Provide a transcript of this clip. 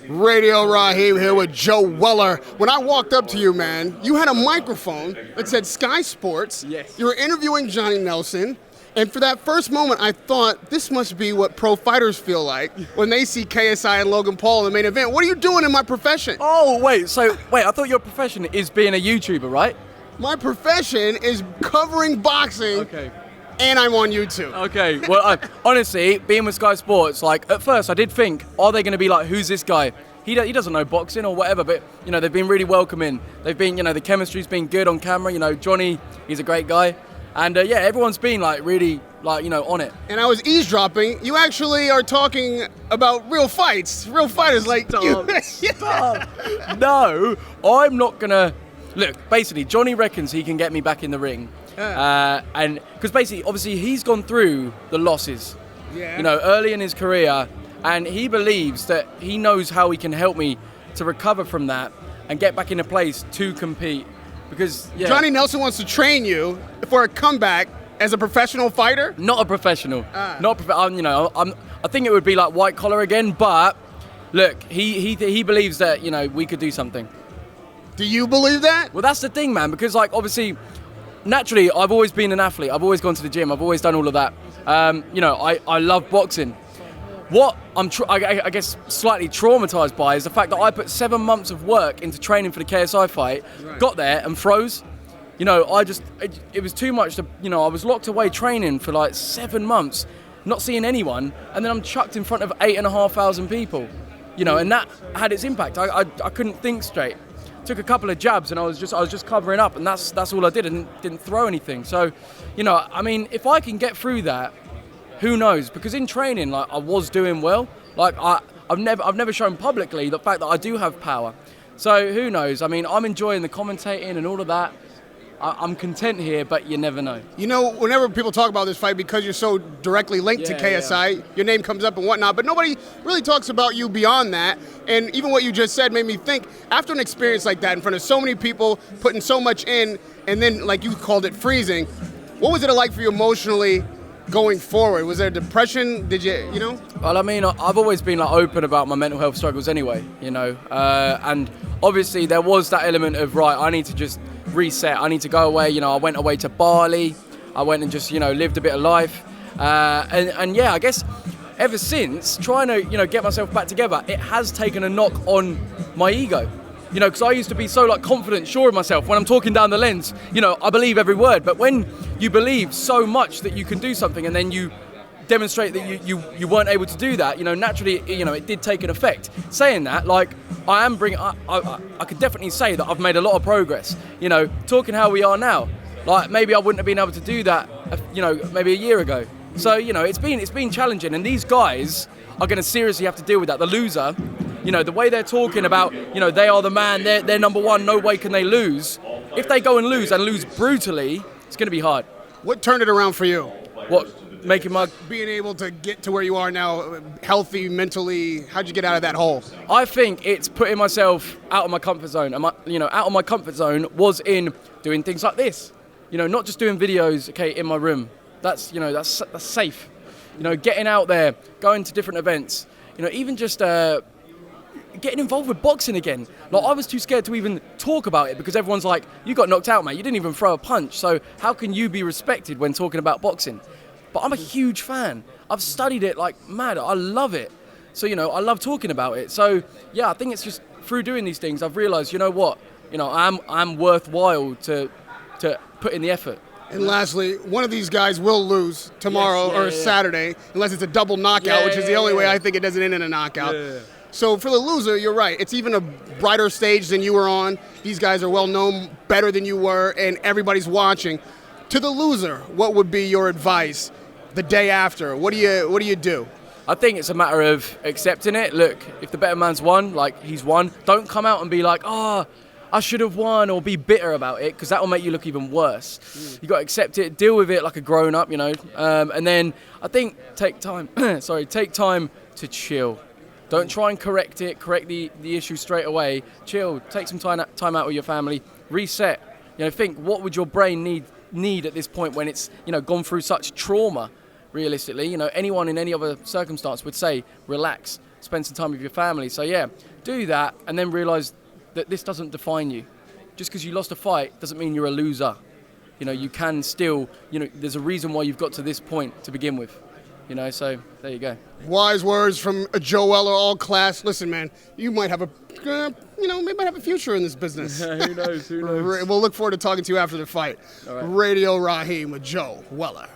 Radio Rahim here with Joe Weller. When I walked up to you, man, you had a microphone that said Sky Sports. Yes. You were interviewing Johnny Nelson. And for that first moment, I thought this must be what pro fighters feel like when they see KSI and Logan Paul in the main event. What are you doing in my profession? Oh, wait, I thought your profession is being a YouTuber, right? My profession is covering boxing. Okay. And I'm on YouTube. Okay, well, honestly, being with Sky Sports, like, at first I did think, are they going to be like, who's this guy? He doesn't know boxing or whatever, but, you know, they've been really welcoming. They've been, you know, the chemistry's been good on camera. You know, Johnny, he's a great guy. And, yeah, everyone's been, like, really, like, you know, on it. And I was eavesdropping. You actually are talking about real fights. Real fighters like you. Stop. No, I'm not going to... Look, basically, Johnny reckons he can get me back in the ring. And because basically, obviously, he's gone through the losses, you know, early in his career, and he believes that he knows how he can help me to recover from that and get back in a place to compete. Because Johnny Nelson wants to train you for a comeback as a professional fighter. Not a professional, you know, I think it would be like white collar again. But look, he believes that, you know, we could do something. Do you believe that? Well, that's the thing, man. Because like obviously. Naturally, I've always been an athlete. I've always gone to the gym. I've always done all of that. You know, I love boxing. What I'm, I guess, slightly traumatized by is the fact that I put 7 months of work into training for the KSI fight, got there and froze. You know, it was too much. You know, I was locked away training for like 7 months, not seeing anyone, and then I'm chucked in front of 8,500 people. You know, and that had its impact. I couldn't think straight. Took a couple of jabs and I was just covering up, and that's all I did, and didn't throw anything. So, you know, I mean, if I can get through that, who knows? Because in training, like, I was doing well. Like I've never shown publicly the fact that I do have power. So who knows? I mean, I'm enjoying the commentating and all of that. I'm content here, but you never know. You know, whenever people talk about this fight, because you're so directly linked to KSI, your name comes up and whatnot, but nobody really talks about you beyond that. And even what you just said made me think, after an experience like that in front of so many people, putting so much in, and then, like you called it, freezing, what was it like for you emotionally going forward? Was there depression? Did you know? Well, I mean, I've always been like open about my mental health struggles anyway, you know, and obviously there was that element of, right, I need to just reset. I need to go away. You know, I went away to Bali. I went and just, you know, lived a bit of life. And yeah, I guess ever since, trying to, you know, get myself back together, it has taken a knock on my ego. You know, because I used to be so like confident, sure of myself. When I'm talking down the lens, you know, I believe every word. But when you believe so much that you can do something and then you demonstrate that you weren't able to do that, you know, naturally, you know, it did take an effect. Saying that, like, I could definitely say that I've made a lot of progress. You know, talking how we are now, like maybe I wouldn't have been able to do that, you know, maybe a year ago. So, you know, it's been challenging, and these guys are going to seriously have to deal with that. The loser, you know, the way they're talking about, you know, they are the man, they're number one, no way can they lose. If they go and lose brutally, it's going to be hard. What turned it around for you? What? Being able to get to where you are now, healthy, mentally, how'd you get out of that hole? I think it's putting myself out of my comfort zone. And out of my comfort zone was in doing things like this. You know, not just doing videos, okay, in my room. That's, you know, that's safe. You know, getting out there, going to different events. You know, even just getting involved with boxing again. Like, I was too scared to even talk about it because everyone's like, you got knocked out, mate. You didn't even throw a punch. So how can you be respected when talking about boxing? But I'm a huge fan. I've studied it like mad. I love it. So, you know, I love talking about it. So, yeah, I think it's just through doing these things, I've realized, you know what? You know, I'm worthwhile to put in the effort. And lastly, one of these guys will lose tomorrow or Saturday, unless it's a double knockout, which is the only way I think it doesn't end in a knockout. Yeah. So for the loser, you're right. It's even a brighter stage than you were on. These guys are well known, better than you were, and everybody's watching. To the loser, what would be your advice the day after? What do you do? I think it's a matter of accepting it. Look, if the better man's won, like, he's won. Don't come out and be like, I should have won, or be bitter about it, because that will make you look even worse. You got to accept it, deal with it like a grown-up, you know. And then I think take time to chill. Don't try and correct the issue straight away. Chill, take some time out with your family, reset. You know, think, what would your brain need at this point when it's, you know, gone through such trauma? Realistically, you know, anyone in any other circumstance would say relax, spend some time with your family. So yeah, do that, and then realize that this doesn't define you. Just because you lost a fight doesn't mean you're a loser. You know, you can still, you know, there's a reason why you've got to this point to begin with. You know, so there you go. Wise words from Joe Weller, all class. Listen, man, you might have maybe have a future in this business. Who knows? We'll look forward to talking to you after the fight. All right. Radio Rahim with Joe Weller.